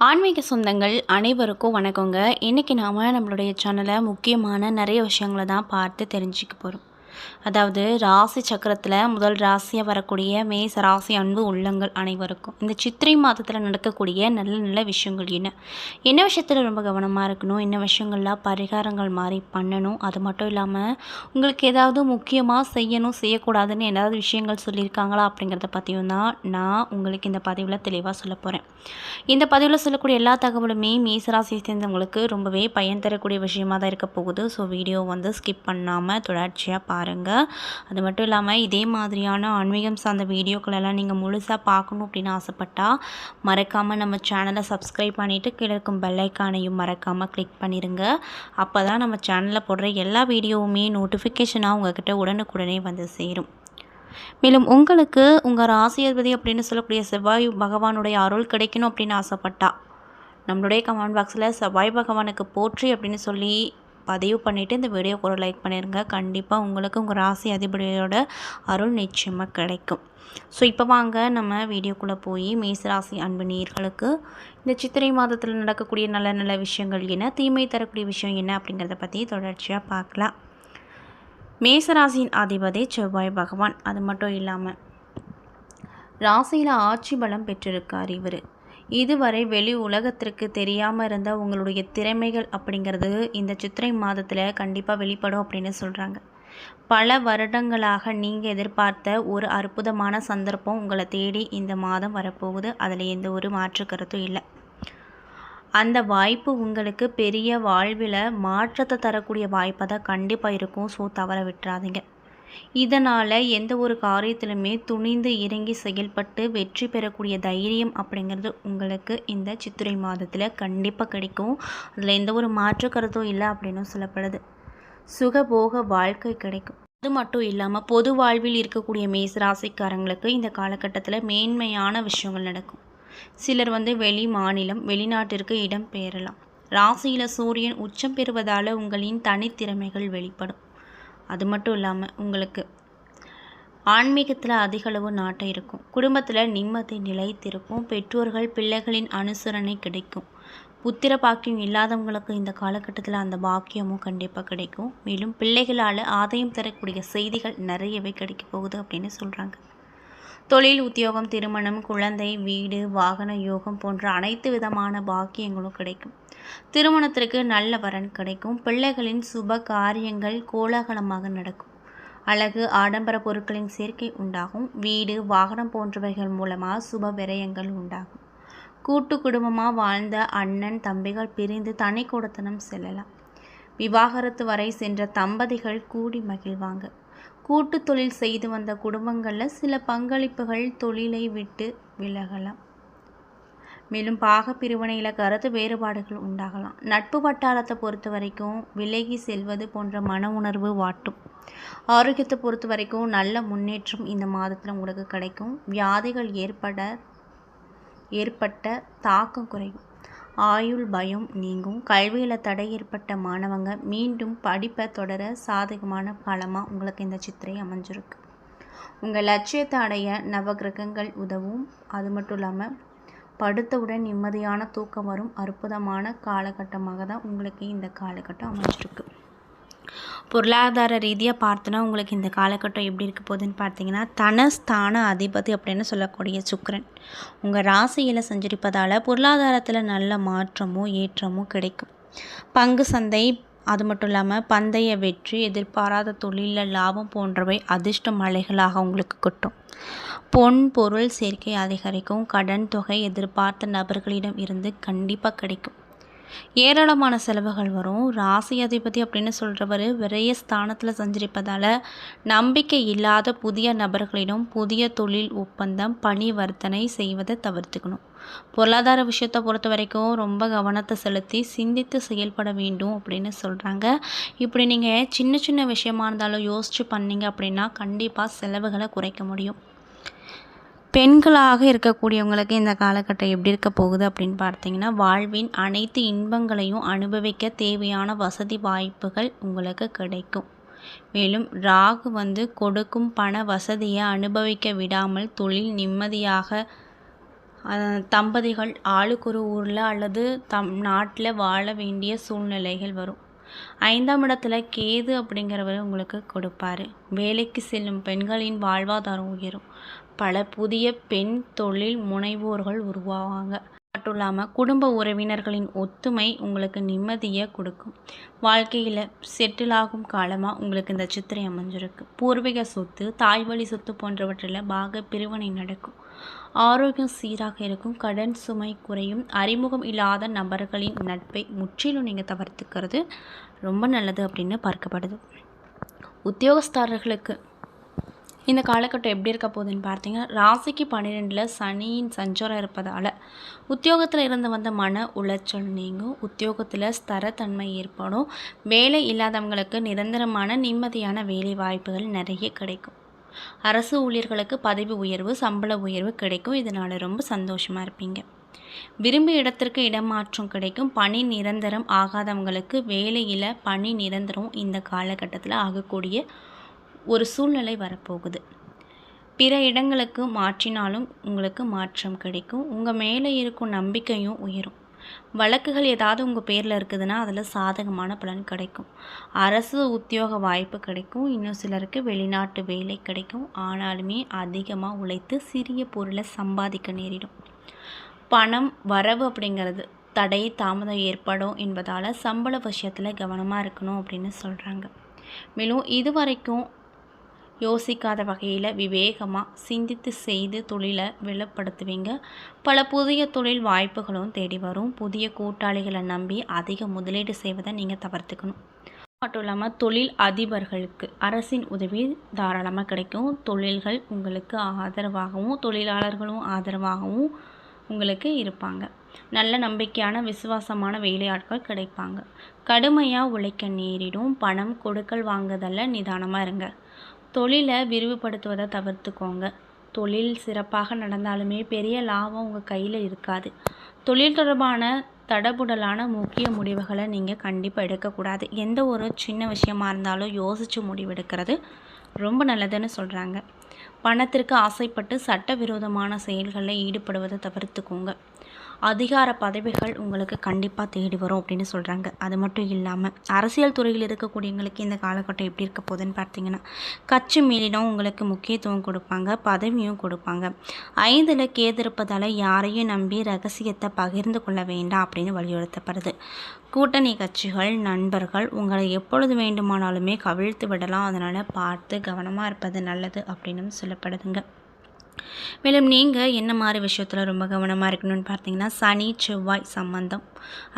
ஆன்மீக சொந்தங்கள் அனைவருக்கும் வணக்கங்க. இன்றைக்கி நாம் நம்மளுடைய சேனலில் முக்கியமான நிறைய விஷயங்களை தான் பார்த்து தெரிஞ்சுக்க போகிறோம். அதாவது ராசி சக்கரத்தில் முதல் ராசியாக வரக்கூடிய மேச ராசி அன்பு உள்ளங்கள் அனைவருக்கும் இந்த சித்திரை மாதத்தில் நடக்கக்கூடிய நல்ல நல்ல விஷயங்கள் என்ன விஷயத்தில் ரொம்ப கவனமாக இருக்கணும், என்ன விஷயங்கள்லாம் பரிகாரங்கள் மாதிரி பண்ணணும், அது மட்டும் இல்லாமல் உங்களுக்கு ஏதாவது முக்கியமாக செய்யணும் செய்யக்கூடாதுன்னு ஏதாவது விஷயங்கள் சொல்லியிருக்காங்களா அப்படிங்கிறத பற்றியும் தான் நான் உங்களுக்கு இந்த பதிவில் தெளிவாக சொல்ல போகிறேன். இந்த பதிவில் சொல்லக்கூடிய எல்லா தகவலுமே மேசராசியை சேர்ந்தவங்களுக்கு ரொம்பவே பயன் தரக்கூடிய விஷயமாக தான் இருக்க போகுது. ஸோ வீடியோ ஸ்கிப் பண்ணாமல் தொடர்ச்சியாக பாருங்கள். அது மட்டும் இல்லாமல் இதே மாதிரியான ஆன்மீகம் சார்ந்த வீடியோக்களெல்லாம் நீங்கள் முழுசாக பார்க்கணும் அப்படின்னு ஆசைப்பட்டால் மறக்காமல் நம்ம சேனலை சப்ஸ்கிரைப் பண்ணிவிட்டு கீழே இருக்கும் பெல்லைக்கானையும் மறக்காமல் கிளிக் பண்ணிடுங்க. அப்போ தான் நம்ம சேனலில் போடுற எல்லா வீடியோவுமே நோட்டிஃபிகேஷனாக உங்கள்கிட்ட உடனுக்குடனே சேரும். மேலும் உங்களுக்கு உங்கள் ராசி அதிபதி அப்படின்னு சொல்லக்கூடிய செவ்வாய் பகவானுடைய அருள் கிடைக்கணும் அப்படின்னு ஆசைப்பட்டா நம்மளுடைய கமெண்ட் பாக்ஸில் செவ்வாய் பகவானுக்கு போற்றி அப்படின்னு சொல்லி பதிவு பண்ணிவிட்டு இந்த வீடியோக்கு ஒரு லைக் பண்ணிடுங்க. கண்டிப்பாக உங்களுக்கு உங்கள் ராசி அதிபதியோட அருள் நிச்சயமாக கிடைக்கும். ஸோ இப்போ வாங்க நம்ம வீடியோக்குள்ளே போய் மேசராசி அன்பு நேயர்களுக்கு இந்த சித்திரை மாதத்தில் நடக்கக்கூடிய நல்ல நல்ல விஷயங்கள் என்ன, தீமை தரக்கூடிய விஷயம் என்ன அப்படிங்கிறத பற்றி தொடர்ச்சியாக பார்க்கலாம். மேசராசியின் அதிபதி செவ்வாய் பகவான். அது மட்டும் இல்லாமல் ராசியில் ஆட்சி பலம் பெற்றிருக்கார் இவர். இதுவரை வெளி உலகத்திற்கு தெரியாமல் இருந்த உங்களுடைய திறமைகள் அப்படிங்கிறது இந்த சித்திரை மாதத்தில் கண்டிப்பாக வெளிப்படும் அப்படின்னு சொல்கிறாங்க. பல வருடங்களாக நீங்கள் எதிர்பார்த்த ஒரு அற்புதமான சந்தர்ப்பம் உங்களை தேடி இந்த மாதம் வரப்போகுது. அதில் எந்த ஒரு மாற்று கருத்தும் இல்லை. அந்த வாய்ப்பு உங்களுக்கு பெரிய வாழ்வில் மாற்றத்தை தரக்கூடிய வாய்ப்பாக தான் கண்டிப்பாக இருக்கும். ஸோ தவற விட்டுறாதீங்க. இதனால் எந்த ஒரு காரியத்திலுமே துணிந்து இறங்கி செயல்பட்டு வெற்றி பெறக்கூடிய தைரியம் அப்படிங்கிறது உங்களுக்கு இந்த சித்திரை மாதத்தில் கண்டிப்பாக கிடைக்கும். அதில் எந்த ஒரு மாற்று கருத்தும் இல்லை அப்படின்னு சொல்லப்படுது. சுகபோக வாழ்க்கை கிடைக்கும். அது மட்டும் இல்லாமல் பொது வாழ்வில் இருக்கக்கூடிய மேசராசிக்காரங்களுக்கு இந்த காலகட்டத்தில் மேன்மையான விஷயங்கள் நடக்கும். சிலர் வெளி மாநிலம் வெளிநாட்டிற்கு இடம் பெயரலாம். ராசியில் சூரியன் உச்சம் பெறுவதால் உங்களின் தனித்திறமைகள் வெளிப்படும். அது மட்டும் இல்லாமல் உங்களுக்கு ஆன்மீகத்தில் அதிகளவு நாட்டம் இருக்கும். குடும்பத்தில் நிம்மதி நிலைத்திருக்கும். பெற்றோர்கள் பிள்ளைகளின் அனுசரணை கிடைக்கும். புத்திர பாக்கியம் இல்லாதவங்களுக்கு இந்த காலகட்டத்தில் அந்த பாக்கியமும் கண்டிப்பாக கிடைக்கும். மேலும் பிள்ளைகளால் ஆதாயம் தரக்கூடிய செய்திகள் நிறையவே கிடைக்க போகுது அப்படின்னு சொல்கிறாங்க. தொழில், உத்தியோகம், திருமணம், குழந்தை, வீடு, வாகன யோகம் போன்ற அனைத்து விதமான பாக்கியங்களும் கிடைக்கும். திருமணத்திற்கு நல்ல வரன் கிடைக்கும். பிள்ளைகளின் சுப காரியங்கள் கோலாகலமாக நடக்கும். அழகு ஆடம்பர பொருட்களின் சேர்க்கை உண்டாகும். வீடு, வாகனம் போன்றவைகள் மூலமாக சுப விரயங்கள் உண்டாகும். கூட்டு குடும்பமாக வாழ்ந்த அண்ணன் தம்பிகள் பிரிந்து தனி கொடுத்தனம் செல்லலாம். விவாகரத்து வரை சென்ற தம்பதிகள் கூடி மகிழ்வாங்க. கூட்டு தொழில் செய்து வந்த குடும்பங்களில் சில பங்களிப்புகள் தொழிலை விட்டு விலகலாம். மேலும் பாக பிரிவினையில் கருத்து வேறுபாடுகள் உண்டாகலாம். நட்பு வட்டாரத்தை பொறுத்த வரைக்கும் விலகி செல்வது போன்ற மன உணர்வு வாட்டும். ஆரோக்கியத்தை பொறுத்த வரைக்கும் நல்ல முன்னேற்றம் இந்த மாதத்தில் உங்களுக்கு கிடைக்கும். வியாதிகள் ஏற்பட்ட தாக்கம் குறையும். ஆயுள் பயம் நீங்கும். கல்வியில் தடை ஏற்பட்ட மாணவங்க மீண்டும் படிப்பை தொடர சாதகமான காலமாக உங்களுக்கு இந்த சித்திரை அமைஞ்சிருக்கு. உங்கள் லட்சியத்தை அடைய நவகிரகங்கள் உதவும். அது மட்டும் இல்லாமல் படுத்தவுடன் நிம்மதியான தூக்கம் வரும் அற்புதமான காலகட்டமாக தான் உங்களுக்கு இந்த காலகட்டம் அமைஞ்சிருக்கு. பொருளாதார ரீதியாக பார்த்தோன்னா உங்களுக்கு இந்த காலகட்டம் எப்படி இருக்க போகுதுன்னு பார்த்தீங்கன்னா, தனஸ்தான அதிபதி அப்படின்னு சொல்லக்கூடிய சுக்கிரன் உங்கள் ராசியில் சஞ்சரிப்பதால் பொருளாதாரத்தில் நல்ல மாற்றமும் ஏற்றமும் கிடைக்கும். பங்கு சந்தை, அது மட்டும் இல்லாமல் பந்தய வெற்றி, எதிர்பாராத தொழிலில் லாபம் போன்றவை அதிர்ஷ்ட மலைகளாக உங்களுக்கு கொட்டும். பொன் பொருள் சேர்க்கை அதிகரிக்கும். கடன் தொகை எதிர்பார்த்த நபர்களிடம் இருந்து கண்டிப்பாக கிடைக்கும். ஏராளமான செலவுகள் வரும். ராசி அதிபதி அப்படின்னு சொல்கிறவர் விரைய ஸ்தானத்தில் சஞ்சரிப்பதால் நம்பிக்கை இல்லாத புதிய நபர்களிடம் புதிய தொழில் ஒப்பந்தம் பணிவர்த்தனை செய்வதை தவிர்த்துக்கணும். பொருளாதார விஷயத்தை பொறுத்த வரைக்கும் ரொம்ப கவனத்தை செலுத்தி சிந்தித்து செயல்பட வேண்டும் அப்படின்னு சொல்கிறாங்க. இப்படி நீங்கள் சின்ன சின்ன விஷயமா இருந்தாலும் யோசித்து பண்ணீங்க அப்படின்னா கண்டிப்பாக செலவுகளை குறைக்க முடியும். பெண்களாக இருக்கக்கூடியவங்களுக்கு இந்த காலகட்டம் எப்படி இருக்க போகுது அப்படின்னு பார்த்தீங்கன்னா, வாழ்வின் அனைத்து இன்பங்களையும் அனுபவிக்க தேவையான வசதி வாய்ப்புகள் உங்களுக்கு கிடைக்கும். மேலும் ராகு கொடுக்கும் பண வசதியை அனுபவிக்க விடாமல் தொழில் நிம்மதியாக தம்பதிகள் ஆளுக்கு ஒரு ஊரில் அல்லது நாட்டில் வாழ வேண்டிய சூழ்நிலைகள் வரும். 5ஆம் இடத்துல கேது அப்படிங்கிறவர் உங்களுக்கு கொடுப்பார். வேலைக்கு செல்லும் பெண்களின் வாழ்வாதாரம் உயரும். பல புதிய பெண் தொழில் முனைவோர்கள் உருவாவாங்க. மட்டும் இல்லாமல் குடும்ப உறவினர்களின் ஒத்துமை உங்களுக்கு நிம்மதியை கொடுக்கும். வாழ்க்கையில் செட்டில் ஆகும் காலமாக உங்களுக்கு இந்த சித்திரை அமைஞ்சிருக்கு. பூர்வீக சொத்து, தாய் வழி சொத்து போன்றவற்றில் பாக பிரிவினை நடக்கும். ஆரோக்கியம் சீராக இருக்கும். கடன் சுமை குறையும். அறிமுகம் இல்லாத நபர்களின் நட்பை முற்றிலும் நீங்கள் தவிர்த்துக்கிறது ரொம்ப நல்லது அப்படின்னு பார்க்கப்படுது. உத்தியோகஸ்தர்களுக்கு இந்த காலகட்டம் எப்படி இருக்க போகுதுன்னு பார்த்தீங்கன்னா, ராசிக்கு 12ல் சனியின் சஞ்சாரம் இருப்பதால் உத்தியோகத்தில் இருந்து வந்த மன உளைச்சல் நீங்கும். உத்தியோகத்தில் ஸ்திரத்தன்மை ஏற்படும். வேலை இல்லாதவங்களுக்கு நிரந்தரமான நிம்மதியான வேலை வாய்ப்புகள் நிறைய கிடைக்கும். அரசு ஊழியர்களுக்கு பதவி உயர்வு, சம்பள உயர்வு கிடைக்கும். இதனால் ரொம்ப சந்தோஷமாக இருப்பீங்க. விரும்பிய இடத்திற்கு இடமாற்றம் கிடைக்கும். பணி நிரந்தரம் ஆகாதவங்களுக்கு வேலையில் பணி நிரந்தரம் இந்த காலகட்டத்தில் ஆகக்கூடிய ஒரு சூழ்நிலை வரப்போகுது. பிற இடங்களுக்கு மாற்றினாலும் உங்களுக்கு மாற்றம் கிடைக்கும். உங்கள் மேலே இருக்கும் நம்பிக்கையும் உயரும். வழக்குகள் ஏதாவது உங்கள் பேரில் இருக்குதுன்னா அதில் சாதகமான பலன் கிடைக்கும். அரசு உத்தியோக வாய்ப்பு கிடைக்கும். இன்னும் சிலருக்கு வெளிநாட்டு வேலை கிடைக்கும். ஆனாலுமே அதிகமாக உழைத்து சிறிய பொருளை சம்பாதிக்க நேரிடும். பணம் வரவு அப்படிங்கிறது தடை தாமதம் ஏற்படும் என்பதால் சம்பள விஷயத்தில் கவனமாக இருக்கணும் அப்படின்னு சொல்கிறாங்க. மேலும் இதுவரைக்கும் யோசிக்காத வகையில் விவேகமாக சிந்தித்து செய்து தொழிலை வெளிப்படுத்துவீங்க. பல புதிய தொழில் வாய்ப்புகளும் தேடி வரும். புதிய கூட்டாளிகளை நம்பி அதிக முதலீடு செய்வதை நீங்கள் தவிர்த்துக்கணும். மட்டும் இல்லாமல் தொழில் அதிபர்களுக்கு அரசின் உதவி தாராளமாக கிடைக்கும். தொழில்கள் உங்களுக்கு ஆதரவாகவும் தொழிலாளர்களும் ஆதரவாகவும் உங்களுக்கு இருப்பாங்க. நல்ல நம்பிக்கையான விசுவாசமான வேலையாட்கள் கிடைப்பாங்க. கடுமையாக உழைக்க நேரிடும். பணம் கொடுக்கல் வாங்குதலில் நிதானமாக இருங்க. தொழிலை விரிவுபடுத்துவதை தவிர்த்துக்கோங்க. தொழில் சிறப்பாக நடந்தாலுமே பெரிய லாபம் உங்கள் கையில் இருக்காது. தொழில் தொடர்பான தடபுடலான முக்கிய முடிவுகளை நீங்கள் கண்டிப்பாக எடுக்கக்கூடாது. எந்த ஒரு சின்ன விஷயமா இருந்தாலும் யோசித்து முடிவெடுக்கிறது ரொம்ப நல்லதுன்னு சொல்கிறாங்க. பணத்திற்கு ஆசைப்பட்டு சட்டவிரோதமான செயல்களில் ஈடுபடுவதை தவிர்த்துக்கோங்க. அதிகார பதவிகள் உங்களுக்கு கண்டிப்பாக தேடி வரும் அப்படின்னு சொல்கிறாங்க. அது மட்டும் இல்லாமல் அரசியல் துறையில் இருக்கக்கூடியவங்களுக்கு இந்த காலகட்டம் எப்படி இருக்க போகுதுன்னு பார்த்தீங்கன்னா, கட்சி மேலிடம் உங்களுக்கு முக்கியத்துவம் கொடுப்பாங்க. பதவியும் கொடுப்பாங்க. 5ல் கேது இருப்பதால் யாரையும் நம்பி ரகசியத்தை பகிர்ந்து கொள்ள வேண்டாம் அப்படின்னு வலியுறுத்தப்படுது. கூட்டணி கட்சிகள் நண்பர்கள் உங்களை எப்பொழுது வேண்டுமானாலுமே கவிழ்த்து விடலாம். அதனால் பார்த்து கவனமாக இருப்பது நல்லது அப்படின்னு சொல்லப்படுதுங்க. மேலும் நீங்கள் என்ன மாதிரி விஷயத்தில் ரொம்ப கவனமாக இருக்கணும்னு பார்த்தீங்கன்னா, சனி செவ்வாய் சம்பந்தம்,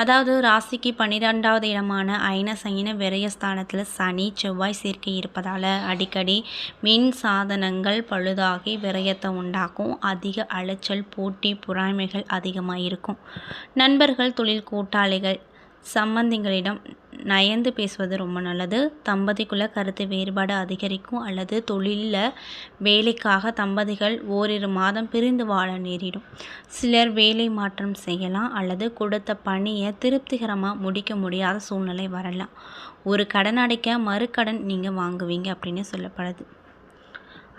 அதாவது ராசிக்கு 12வது இடமான அயன சயன விரயஸ்தானத்தில் சனி செவ்வாய் சேர்க்கை இருப்பதால் அடிக்கடி மின் சாதனங்கள் பழுதாகி விரயத்தை உண்டாக்கும். அதிக அலைச்சல், போட்டி பொறாமைகள் அதிகமாக இருக்கும். நண்பர்கள், தொழில் கூட்டாளிகள், சம்பந்திகளிடம் நயந்து பேசுவது ரொம்ப நல்லது. தம்பதிக்குள்ள கருத்து வேறுபாடு அதிகரிக்கும். அல்லது தொழிலில் வேலைக்காக தம்பதிகள் ஓரிரு மாதம் பிரிந்து வாழ நேரிடும். சிலர் வேலை மாற்றம் செய்யலாம் அல்லது கொடுத்த பணியை திருப்திகரமாக முடிக்க முடியாத சூழ்நிலை வரலாம். ஒரு கடன் அடைக்க மறுக்கடன் நீங்கள் வாங்குவீங்க அப்படின்னு சொல்லப்படுது.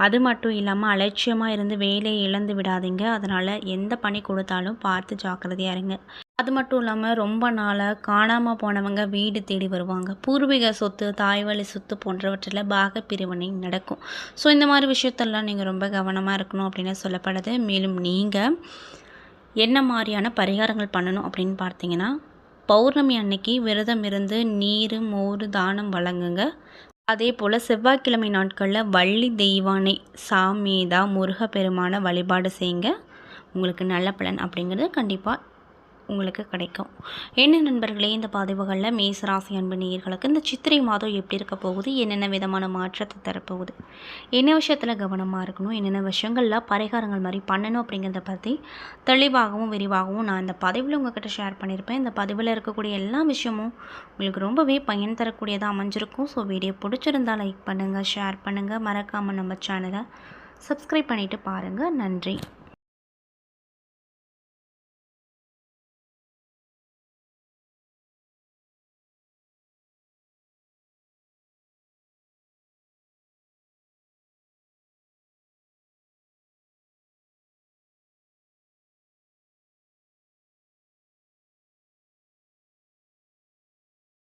அது மட்டும் இல்லாமல் அலட்சியமாக இருந்து வேலையை இழந்து விடாதீங்க. அதனால் எந்த பணி கொடுத்தாலும் பார்த்து ஜாக்கிரதையாக இருங்க. அது மட்டும் இல்லாமல் ரொம்ப நாளாக காணாமல் போனவங்க வீடு தேடி வருவாங்க. பூர்வீக சொத்து, தாய் வழி சொத்து போன்றவற்றில் பாக பிரிவினை நடக்கும். ஸோ இந்த மாதிரி விஷயத்தெல்லாம் நீங்கள் ரொம்ப கவனமாக இருக்கணும் அப்படின்னு சொல்லப்படுது. மேலும் நீங்கள் என்ன மாதிரியான பரிகாரங்கள் பண்ணணும் அப்படின்னு பார்த்தீங்கன்னா, பௌர்ணமி அன்னைக்கு விரதம் இருந்து நீர் மோர் தானம் வழங்குங்க. அதே போல் செவ்வாய்க்கிழமை நாட்களில் வள்ளி தெய்வானை சாமேதா முருகப்பெருமான வழிபாடு செய்யுங்க. உங்களுக்கு நல்ல பலன் அப்படிங்கிறது கண்டிப்பாக உங்களுக்கு கிடைக்கும். என்ன நண்பர்களே, இந்த பதிவுகளில் மேசராசி அன்பு நேயர்களுக்கு இந்த சித்திரை மாதம் எப்படி இருக்க போகுது, என்னென்ன விதமான மாற்றத்தை தரப்போகுது, என்ன விஷயத்தில் கவனமாக இருக்கணும், என்னென்ன விஷயங்கள்லாம் பரிகாரங்கள் மாதிரி பண்ணணும் அப்படிங்கிறத பற்றி தெளிவாகவும் விரிவாகவும் நான் இந்த பதிவில் உங்கள்கிட்ட ஷேர் பண்ணியிருப்பேன். இந்த பதிவில் இருக்கக்கூடிய எல்லா விஷயமும் உங்களுக்கு ரொம்பவே பயன் தரக்கூடியதாக அமைஞ்சிருக்கும். ஸோ வீடியோ பிடிச்சிருந்தால் லைக் பண்ணுங்கள், ஷேர் பண்ணுங்கள், மறக்காமல் நம்ம சேனலை சப்ஸ்கிரைப் பண்ணிவிட்டு பாருங்கள். நன்றி.